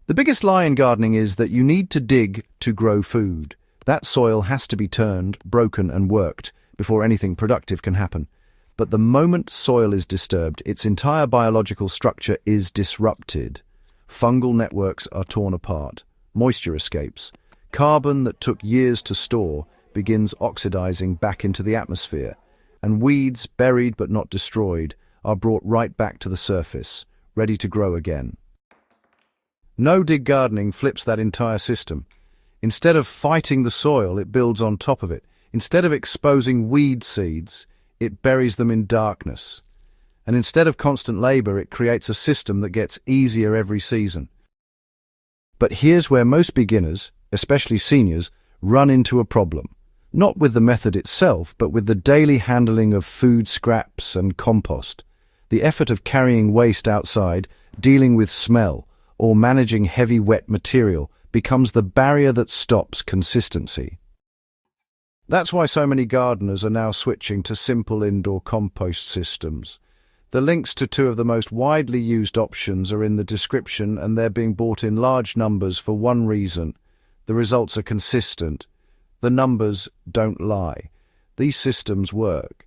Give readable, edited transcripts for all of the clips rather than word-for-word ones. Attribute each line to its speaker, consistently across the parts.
Speaker 1: The biggest lie in gardening is that you need to dig to grow food. That soil has to be turned, broken and worked before anything productive can happen. But the moment soil is disturbed, its entire biological structure is disrupted. Fungal networks are torn apart. Moisture escapes. Carbon that took years to store begins oxidizing back into the atmosphere. And weeds, buried but not destroyed, are brought right back to the surface, ready to grow again. No-dig gardening flips that entire system. Instead of fighting the soil, it builds on top of it. Instead of exposing weed seeds, it buries them in darkness. And instead of constant labor, it creates a system that gets easier every season. But here's where most beginners, especially seniors, run into a problem. Not with the method itself, but with the daily handling of food scraps and compost. The effort of carrying waste outside, dealing with smell, or managing heavy wet material becomes the barrier that stops consistency. That's why so many gardeners are now switching to simple indoor compost systems. The links to two of the most widely used options are in the description, and they're being bought in large numbers for one reason. The results are consistent. The numbers don't lie. These systems work.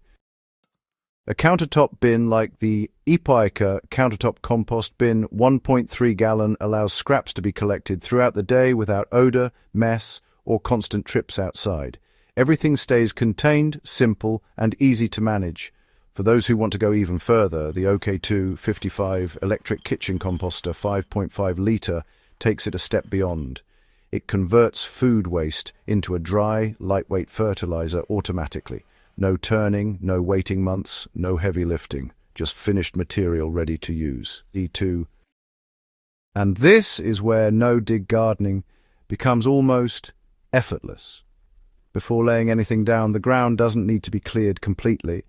Speaker 1: A countertop bin like the Epica countertop compost bin 1.3 gallon allows scraps to be collected throughout the day without odor, mess, or constant trips outside. Everything stays contained, simple, and easy to manage. For those who want to go even further, the OK2 55 electric kitchen composter 5.5 litre takes it a step beyond. It converts food waste into a dry, lightweight fertilizer automatically. No turning, no waiting months, no heavy lifting, just finished material ready to use. D2. And this is where no-dig gardening becomes almost effortless. Before laying anything down, the ground doesn't need to be cleared completely.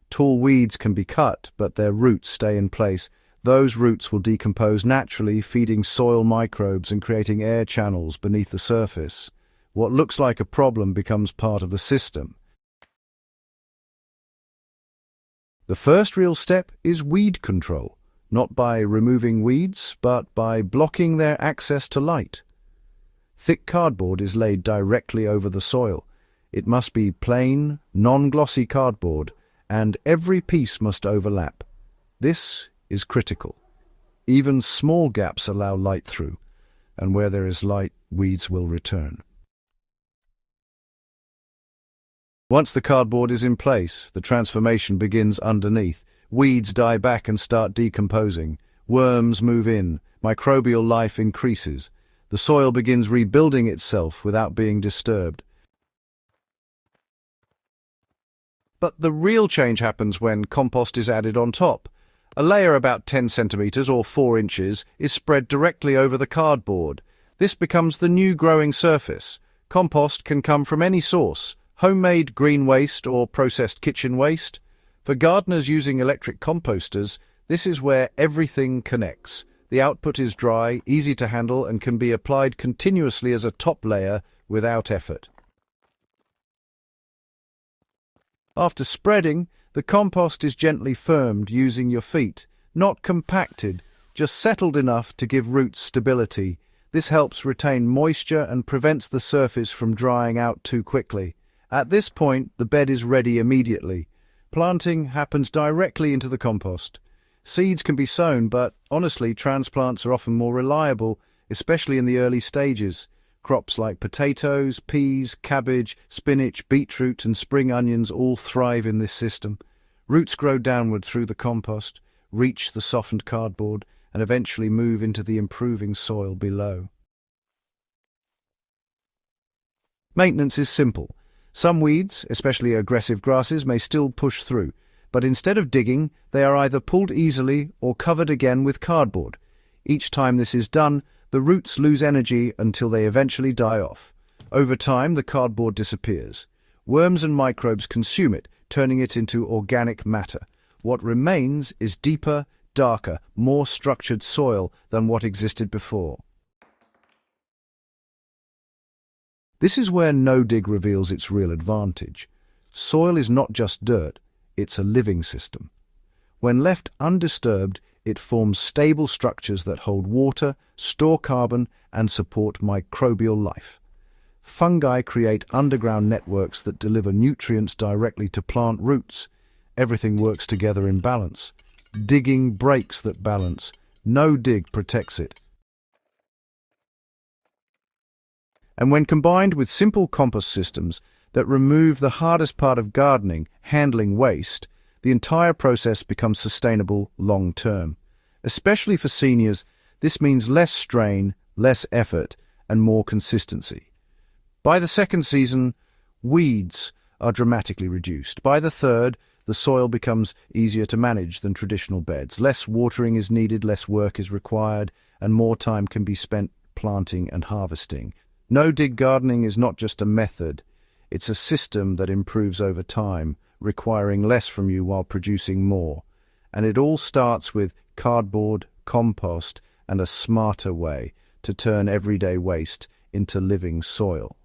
Speaker 1: Tall weeds can be cut, but their roots stay in place. Those roots will decompose naturally, feeding soil microbes and creating air channels beneath the surface. What looks like a problem becomes part of the system. The first real step is weed control, not by removing weeds, but by blocking their access to light. Thick cardboard is laid directly over the soil. It must be plain, non-glossy cardboard, and every piece must overlap. This is critical. Even small gaps allow light through, and where there is light, weeds will return. Once the cardboard is in place, the transformation begins underneath. Weeds die back and start decomposing. Worms move in. Microbial life increases. The soil begins rebuilding itself without being disturbed. But the real change happens when compost is added on top. A layer about 10 centimeters or 4 inches is spread directly over the cardboard. This becomes the new growing surface. Compost can come from any source: homemade green waste or processed kitchen waste. For gardeners using electric composters, this is where everything connects. The output is dry, easy to handle, and can be applied continuously as a top layer without effort. After spreading, the compost is gently firmed using your feet, not compacted, just settled enough to give roots stability. This helps retain moisture and prevents the surface from drying out too quickly. At this point, the bed is ready immediately. Planting happens directly into the compost. Seeds can be sown, but honestly, transplants are often more reliable, especially in the early stages. Crops like potatoes, peas, cabbage, spinach, beetroot, and spring onions all thrive in this system. Roots grow downward through the compost, reach the softened cardboard, and eventually move into the improving soil below. Maintenance is simple. Some weeds, especially aggressive grasses, may still push through, but instead of digging, they are either pulled easily or covered again with cardboard. Each time this is done, the roots lose energy until they eventually die off. Over time, the cardboard disappears. Worms and microbes consume it, turning it into organic matter. What remains is deeper, darker, more structured soil than what existed before. This is where no-dig reveals its real advantage. Soil is not just dirt, it's a living system. When left undisturbed, it forms stable structures that hold water, store carbon, and support microbial life. Fungi create underground networks that deliver nutrients directly to plant roots. Everything works together in balance. Digging breaks that balance. No dig protects it. And when combined with simple compost systems that remove the hardest part of gardening, handling waste, the entire process becomes sustainable long-term. Especially for seniors, this means less strain, less effort, and more consistency. By the second season, weeds are dramatically reduced. By the third, the soil becomes easier to manage than traditional beds. Less watering is needed, less work is required, and more time can be spent planting and harvesting. No-dig gardening is not just a method, it's a system that improves over time, requiring less from you while producing more. And it all starts with cardboard, compost, and a smarter way to turn everyday waste into living soil.